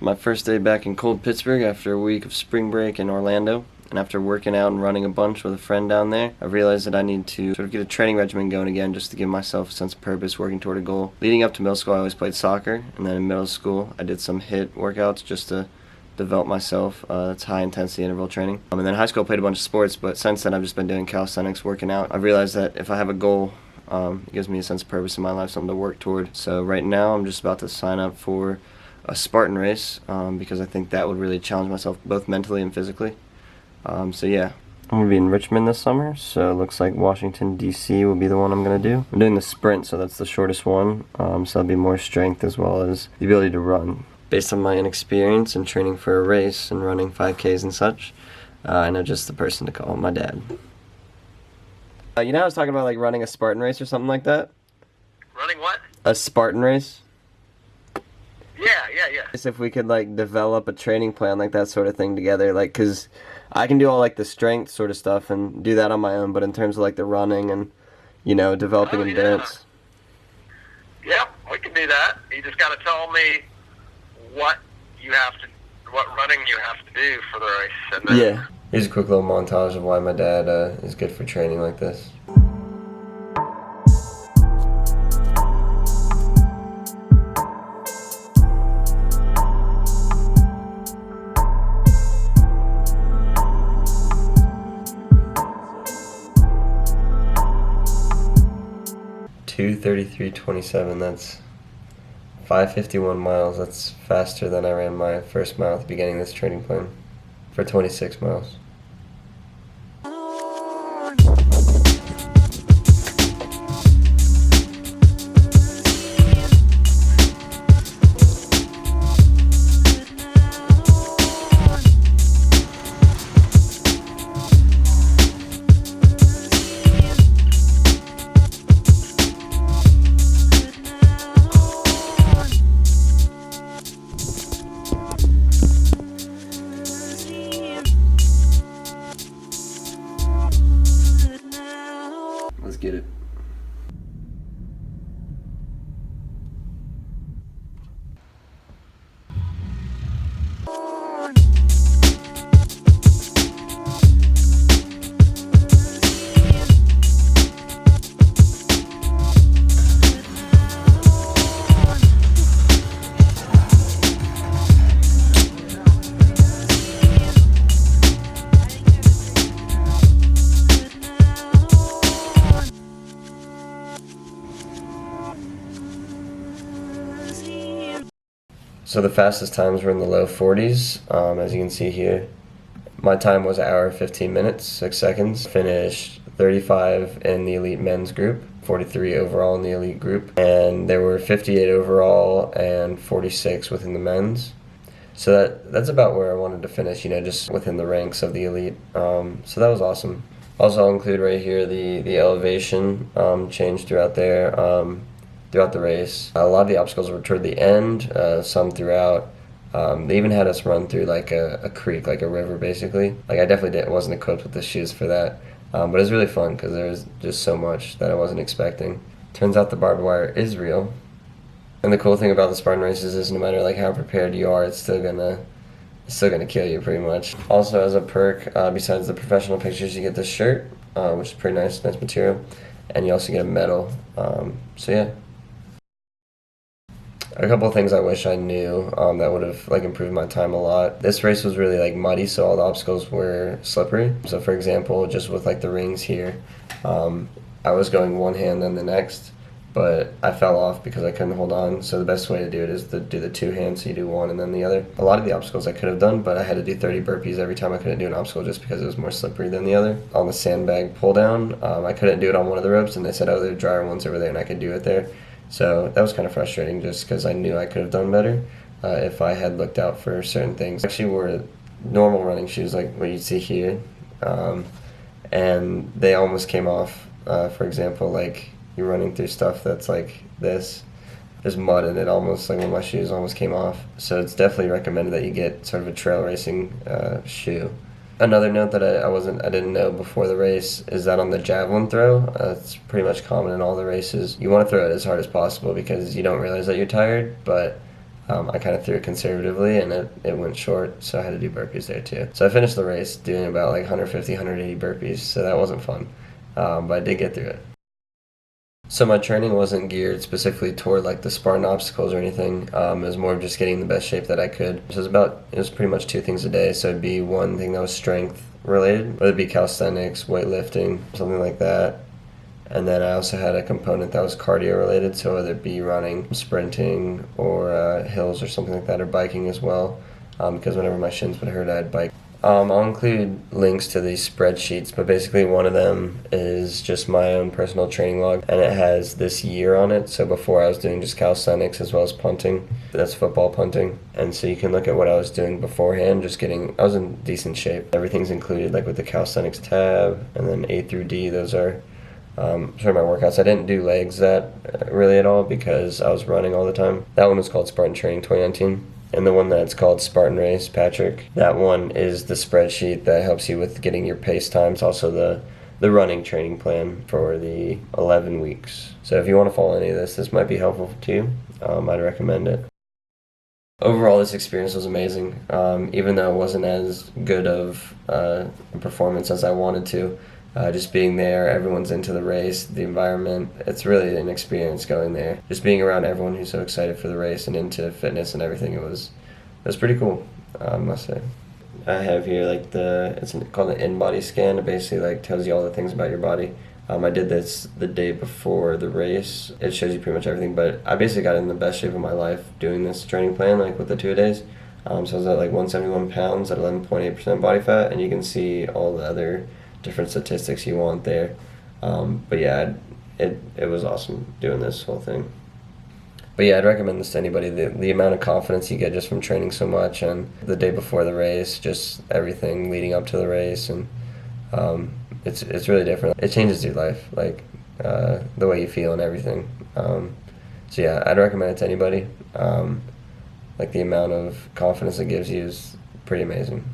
My first day back in cold Pittsburgh after a week of spring break in Orlando. And after working out and running a bunch with a friend down there, I realized that I need to sort of get a training regimen going again just to give myself a sense of purpose working toward a goal. Leading up to middle school, I always played soccer, and then in middle school, I did some HIIT workouts just to develop myself. That's high intensity interval training. And then in high school, I played a bunch of sports, but since then, I've just been doing calisthenics, working out. I realized that if I have a goal, it gives me a sense of purpose in my life, something to work toward. So right now, I'm just about to sign up for a Spartan race because I think that would really challenge myself both mentally and physically. So yeah, I'm going to be in Richmond this summer, so it looks like Washington, D.C. will be the one I'm going to do. I'm doing the sprint, so that's the shortest one, so that'll be more strength as well as the ability to run. Based on my inexperience in training for a race and running 5Ks and such, I know just the person to call, my dad. You know I was talking about like running a Spartan race or something like that? Running what? A Spartan race? Yeah. If we could like develop a training plan like that sort of thing together, like, cause I can do all like the strength sort of stuff and do that on my own, but in terms of like the running and, you know, developing endurance. Yep, we can do that. You just got to tell me what running you have to do for the race. And then Yeah. Here's a quick little montage of why my dad is good for training like this. (2:33:27). That's 5:51 miles. That's faster than I ran my first mile at the beginning of this training plan for 26 miles. Let's get it. So the fastest times were in the low 40s, as you can see here. My time was 1 hour 15 minutes, 6 seconds. Finished 35 in the elite men's group, 43 overall in the elite group, and there were 58 overall and 46 within the men's. So that's about where I wanted to finish, you know, just within the ranks of the elite. So that was awesome. Also, I'll include right here the elevation change throughout there. Throughout the race. A lot of the obstacles were toward the end, some throughout. They even had us run through like a creek, like a river basically. Like I definitely wasn't equipped with the shoes for that, but it was really fun because there was just so much that I wasn't expecting. Turns out the barbed wire is real. And the cool thing about the Spartan races is no matter like how prepared you are, it's still gonna kill you pretty much. Also as a perk, besides the professional pictures, you get this shirt, which is pretty nice material, and you also get a medal. So yeah. A couple of things I wish I knew that would have like improved my time a lot. This race was really like muddy, so all the obstacles were slippery. So for example, just with like the rings here, I was going one hand then the next, but I fell off because I couldn't hold on. So the best way to do it is to do the two hands, so you do one and then the other. A lot of the obstacles I could have done, but I had to do 30 burpees every time I couldn't do an obstacle just because it was more slippery than the other. On the sandbag pull down, I couldn't do it on one of the ropes, and they said, oh, there are drier ones over there, and I could do it there. So that was kind of frustrating just because I knew I could have done better if I had looked out for certain things. I actually wore normal running shoes like what you see here, and they almost came off. For example, like you're running through stuff that's like this. There's mud in it almost, like one of my shoes almost came off. So it's definitely recommended that you get sort of a trail racing shoe. Another note that I didn't know before the race is that on the javelin throw, it's pretty much common in all the races. You want to throw it as hard as possible because you don't realize that you're tired, but I kind of threw it conservatively, and it went short, so I had to do burpees there too. So I finished the race doing about like 150, 180 burpees, so that wasn't fun, but I did get through it. So my training wasn't geared specifically toward like the Spartan obstacles or anything. It was more of just getting the best shape that I could. So it was pretty much 2 things a day. So it'd be one thing that was strength related, whether it be calisthenics, weightlifting, something like that. And then I also had a component that was cardio related, so whether it be running, sprinting, or hills or something like that, or biking as well, because whenever my shins would hurt, I'd bike. I'll include links to these spreadsheets, but basically one of them is just my own personal training log, and it has this year on it. So before I was doing just calisthenics as well as punting, that's football punting, and so you can look at what I was doing beforehand, I was in decent shape. Everything's included, like with the calisthenics tab, and then A through D, those are sort of my workouts. I didn't do legs really at all because I was running all the time. That one was called Spartan Training 2019. And the one that's called Spartan Race, Patrick, that one is the spreadsheet that helps you with getting your pace times, also the running training plan for the 11 weeks. So if you want to follow any of this might be helpful to you. I'd recommend it. Overall, this experience was amazing, even though it wasn't as good of a performance as I wanted to. Just being there, everyone's into the race, the environment. It's really an experience going there. Just being around everyone who's so excited for the race and into fitness and everything, it was pretty cool, I must say. I have here like it's called an in-body scan. It basically like tells you all the things about your body. I did this the day before the race. It shows you pretty much everything, but I basically got in the best shape of my life doing this training plan, like with the 2-a-days. So I was at like 171 pounds at 11.8% body fat, and you can see all the other different statistics you want there. But yeah, it was awesome doing this whole thing. But yeah, I'd recommend this to anybody. The amount of confidence you get just from training so much, and the day before the race, just everything leading up to the race, and it's really different. It changes your life, like the way you feel and everything. So yeah, I'd recommend it to anybody. Like the amount of confidence it gives you is pretty amazing.